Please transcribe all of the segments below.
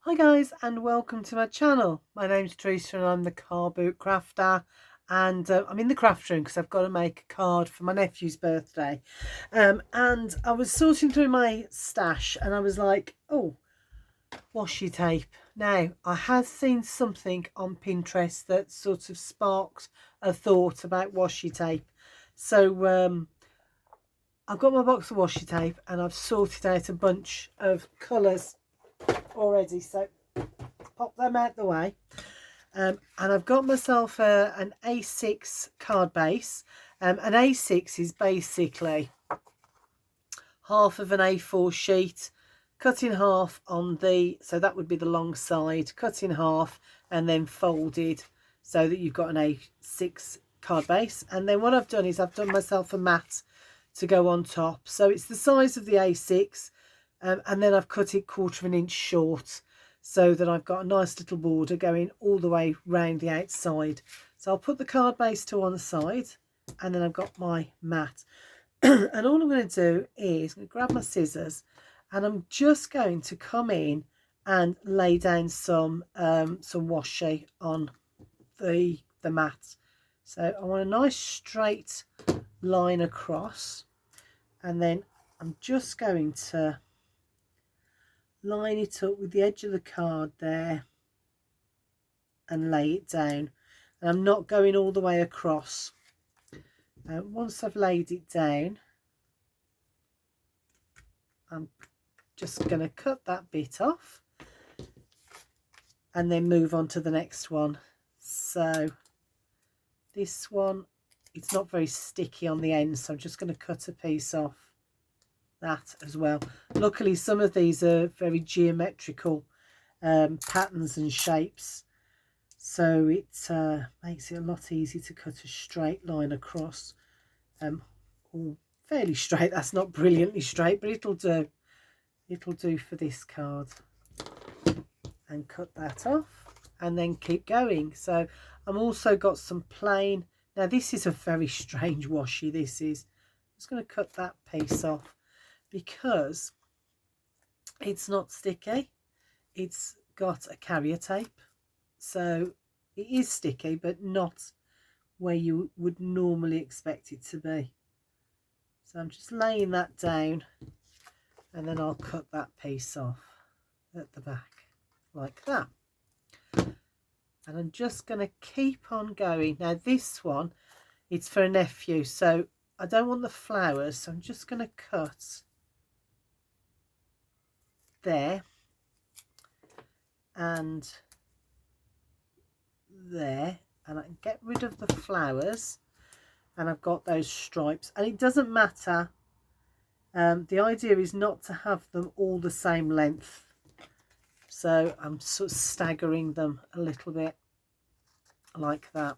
Hi guys, and welcome to my channel. My name's Teresa and I'm the car boot crafter, and I'm in the craft room because I've got to make a card for my nephew's birthday. And I was sorting through my stash and I was like, oh, washi tape. Now, I had seen something on Pinterest that sort of sparked a thought about washi tape. So I've got my box of washi tape and I've sorted out a bunch of colours already. So pop them out the way. And I've got myself an A6 card base. An A6 is basically half of an A4 sheet, cut in half on the, so that would be the long side, cut in half and then folded so that you've got an A6 card base. And then what I've done is I've done myself a mat to go on top. So it's the size of the A6, and then I've cut it 1/4 of an inch short, so that I've got a nice little border going all the way round the outside. So I'll put the card base to one side and then I've got my mat. And all I'm going to do is I'm going to grab my scissors and I'm just going to come in and lay down some washi on the mat. So I want a nice straight line across, and then I'm just going to line it up with the edge of the card there and lay it down. And I'm not going all the way across. Once I've laid it down, I'm just going to cut that bit off and then move on to the next one. So this one, it's not very sticky on the end, so I'm just going to cut a piece off that as well. Luckily some of these are very geometrical patterns and shapes, so it makes it a lot easier to cut a straight line across. Or fairly straight, that's not brilliantly straight, but it'll do for this card. And cut that off and then keep going. So I've also got some plain, now this is a very strange washi, this is, I'm just going to cut that piece off because it's not sticky, it's got a carrier tape, so it is sticky but not where you would normally expect it to be. So I'm just laying that down and then I'll cut that piece off at the back like that. And I'm just going to keep on going. Now this one, it's for a nephew, so I don't want the flowers, so I'm just going to cut there and there, and I can get rid of the flowers, and I've got those stripes. And it doesn't matter, the idea is not to have them all the same length, so I'm sort of staggering them a little bit like that.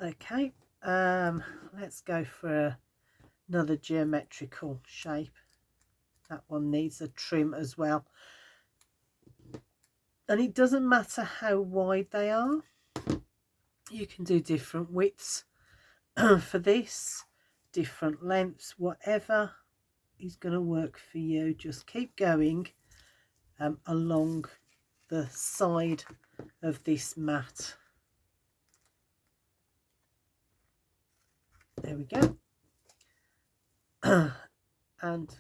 Okay, let's go for another geometrical shape. That one needs a trim as well, and it doesn't matter how wide they are, you can do different widths for this, different lengths, whatever is going to work for you. Just keep going along the side of this mat. There we go. And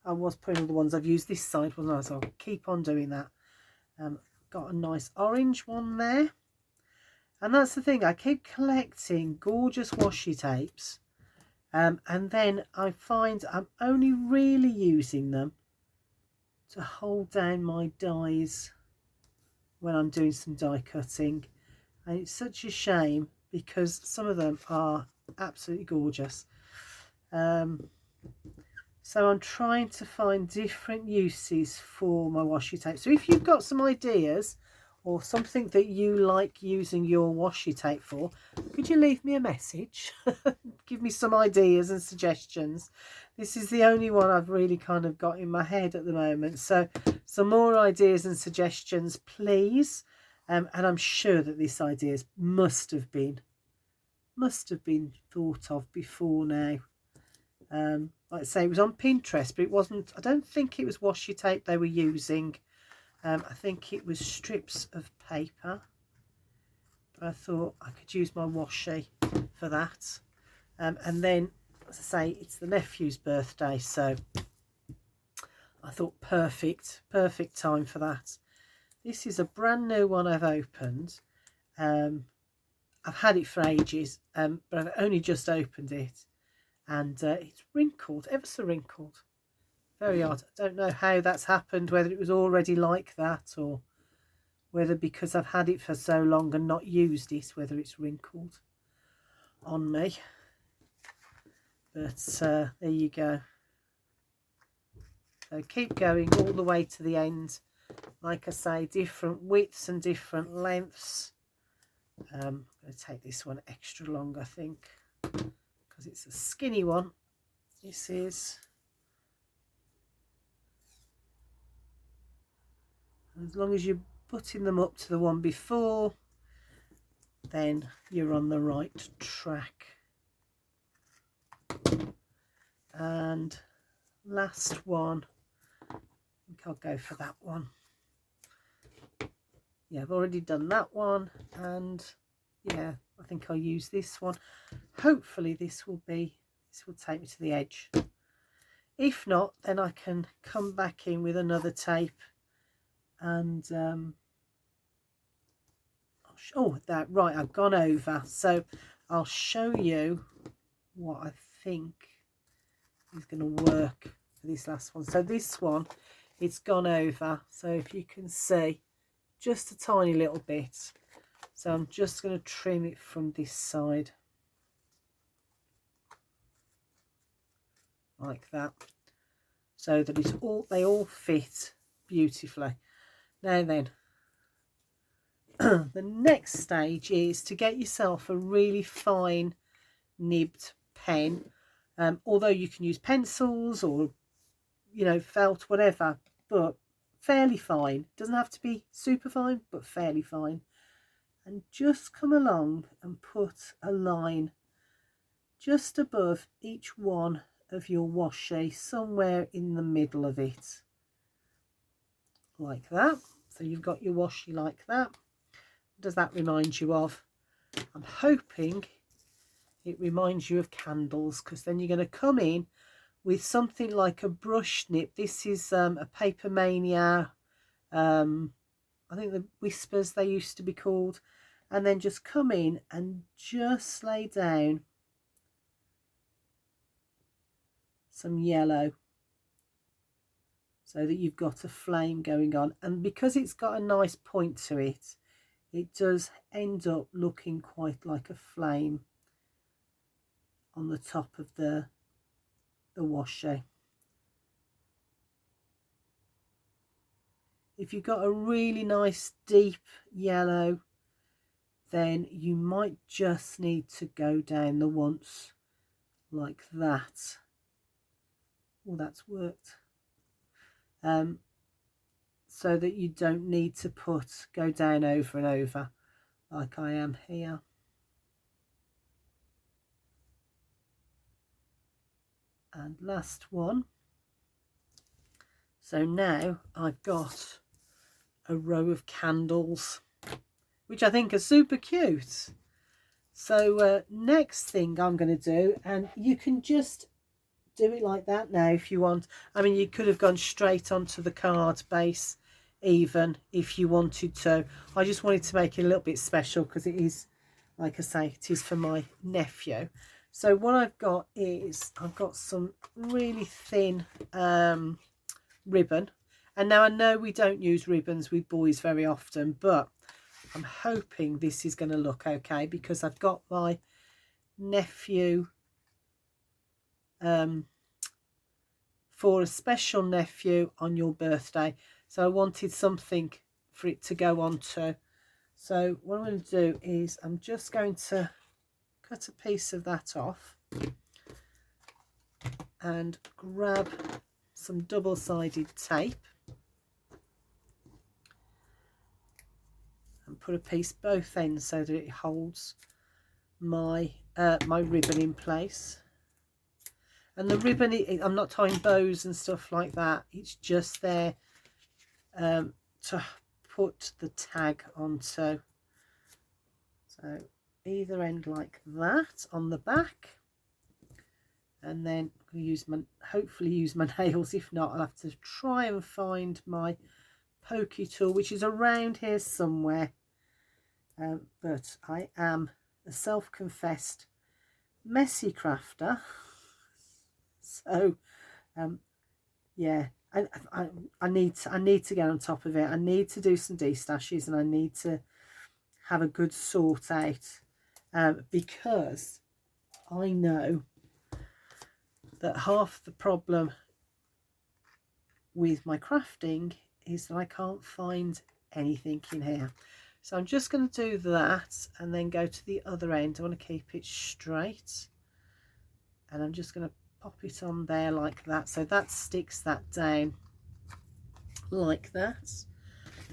I was putting all the ones I've used this side, wasn't I? So I'll keep on doing that. Got a nice orange one there. And that's the thing, I keep collecting gorgeous washi tapes, and then I find I'm only really using them to hold down my dies when I'm doing some die cutting. And it's such a shame because some of them are absolutely gorgeous. So I'm trying to find different uses for my washi tape. So if you've got some ideas or something that you like using your washi tape for, could you leave me a message? Give me some ideas and suggestions. This is the only one I've really kind of got in my head at the moment. So some more ideas and suggestions, please. And I'm sure that this idea must have been thought of before now. like I say, it was on Pinterest, but it wasn't, I don't think it was washi tape they were using. I think it was strips of paper, but I thought I could use my washi for that. And then, as I say, it's the nephew's birthday, so I thought perfect time for that. This is a brand new one I've opened. I've had it for ages, but I've only just opened it, and it's wrinkled, ever so wrinkled. Very odd. I don't know how that's happened, whether it was already like that, or whether because I've had it for so long and not used it, whether it's wrinkled on me. But there you go. So keep going all the way to the end. Like I say, different widths and different lengths. I'm going to take this one extra long, I think, because it's a skinny one. This is. As long as you're putting them up to the one before, then you're on the right track. And last one, I think I'll go for that one. Yeah, I've already done that one, and yeah, I think I'll use this one. Hopefully this will take me to the edge. If not, then I can come back in with another tape and oh, that right, I've gone over, so I'll show you what I think is going to work for this last one. So this one, it's gone over, so if you can see, just a tiny little bit. So I'm just going to trim it from this side like that, so that they all fit beautifully. Now then, the next stage is to get yourself a really fine nibbed pen, although you can use pencils or, you know, felt, whatever, but fairly fine. Doesn't have to be super fine, but fairly fine. And just come along and put a line just above each one of your washi, somewhere in the middle of it, like that. So you've got your washi like that. What does that remind you of? I'm hoping it reminds you of candles, because then you're going to come in with something like a brush nip. This is a Paper Mania, I think the Whispers they used to be called, and then just come in and just lay down some yellow so that you've got a flame going on. And because it's got a nice point to it, it does end up looking quite like a flame on the top of the washi. If you've got a really nice deep yellow, then you might just need to go down the once like that. Oh, that's worked. So that you don't need to go down over and over like I am here. And last one. So now I've got a row of candles, which I think are super cute. So next thing I'm going to do, and you can just do it like that now if you want. I mean, you could have gone straight onto the card base even if you wanted to. I just wanted to make it a little bit special because it is, like I say, it is for my nephew. So what I've got is I've got some really thin ribbon, and now I know we don't use ribbons with boys very often, but I'm hoping this is going to look okay because I've got my nephew for a special nephew on your birthday, so I wanted something for it to go on to. So what I'm going to do is I'm just going to cut a piece of that off and grab some double-sided tape and put a piece both ends so that it holds my my ribbon in place. And the ribbon, I'm not tying bows and stuff like that. It's just there to put the tag onto. So either end like that on the back, and then I'm going to use hopefully use my nails. If not, I'll have to try and find my pokey tool, which is around here somewhere. But I am a self-confessed messy crafter, so yeah, I need to get on top of it. I need to do some destashes, and I need to have a good sort out, because I know that half the problem with my crafting is that I can't find anything in here. So I'm just going to do that and then go to the other end. I want to keep it straight, and I'm just going to pop it on there like that, so that sticks that down like that.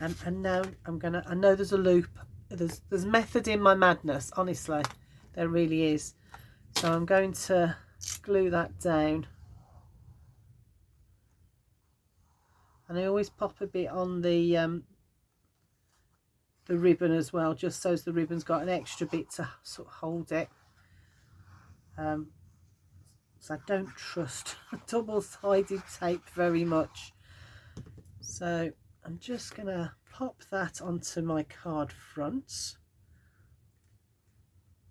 And now I know there's a loop, there's method in my madness, honestly, there really is. So I'm going to glue that down, and I always pop a bit on the ribbon as well, just so the ribbon's got an extra bit to sort of hold it. So I don't trust double-sided tape very much. So I'm just gonna pop that onto my card front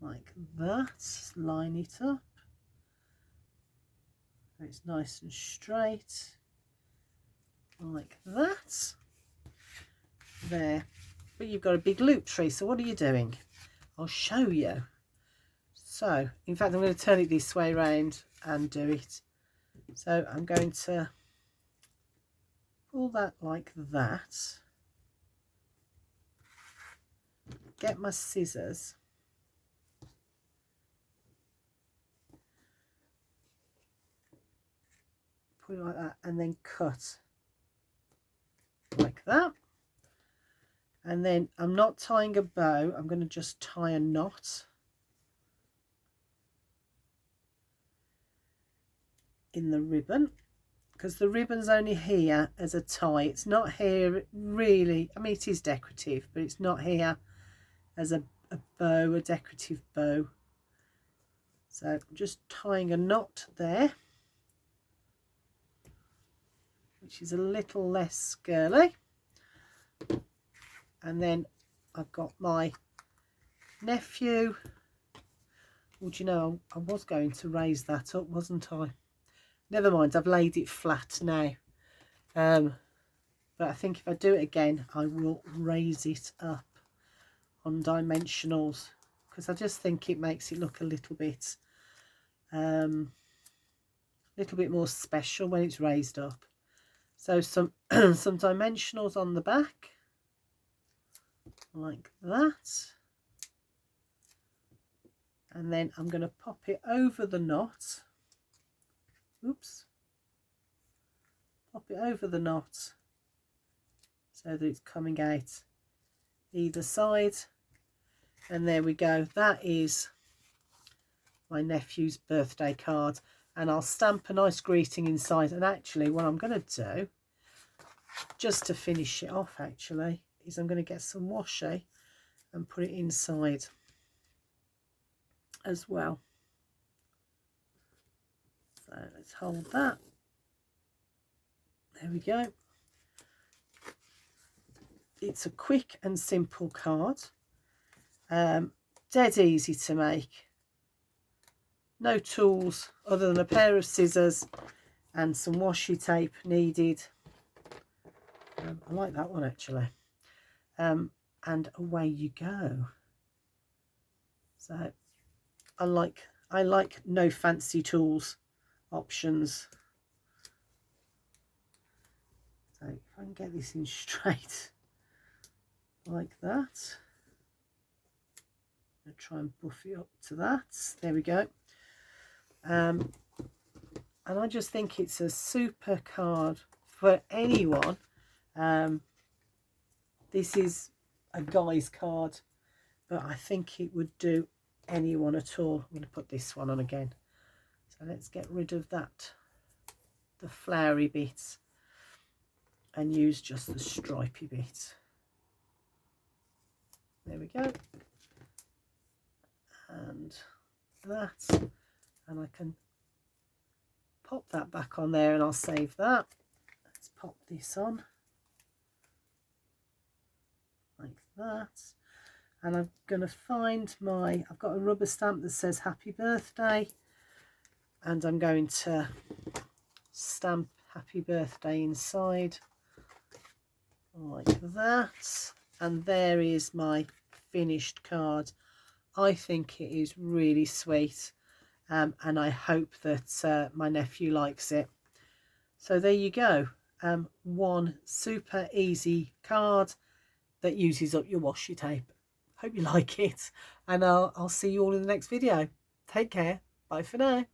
like that, line it up so it's nice and straight like that there. But you've got a big loop tree, so what are you doing? I'll show you. So in fact, I'm going to turn it this way around and do it. So I'm going to pull that like that, get my scissors, put it like that, and then cut like that. And then I'm not tying a bow, I'm going to just tie a knot in the ribbon, because the ribbon's only here as a tie. It's not here really, I mean it is decorative, but it's not here as a bow, a decorative bow. So I'm just tying a knot there, which is a little less girly. And then I've got my nephew. Well, do you know, I was going to raise that up, wasn't I? Never mind, I've laid it flat now. But I think if I do it again, I will raise it up on dimensionals, because I just think it makes it look a little bit more special when it's raised up. So some some dimensionals on the back like that, and then I'm going to pop it over the knot. Oops, pop it over the knot so that it's coming out either side, and there we go. That is my nephew's birthday card, and I'll stamp a nice greeting inside. And actually what I'm going to do, just to finish it off actually, is I'm going to get some washi and put it inside as well. So let's hold that. There we go. It's a quick and simple card, dead easy to make. No tools other than a pair of scissors and some washi tape needed. I like that one actually. And away you go. So I like no fancy tools options. So if I can get this in straight like that, I'll try and buff it up to that. There we go. And I just think it's a super card for anyone. This is a guy's card, but I think it would do anyone at all. I'm going to put this one on again. So So let's get rid of that, the flowery bits, and use just the stripy bit. There we go. And that, and I can pop that back on there and I'll save that. Let's pop this on like that. And I'm going to find I've got a rubber stamp that says happy birthday, and I'm going to stamp happy birthday inside like that. And there is my finished card. I think it is really sweet, and I hope that my nephew likes it. So there you go, one super easy card that uses up your washi tape. Hope you like it, and I'll see you all in the next video. Take care. Bye for now.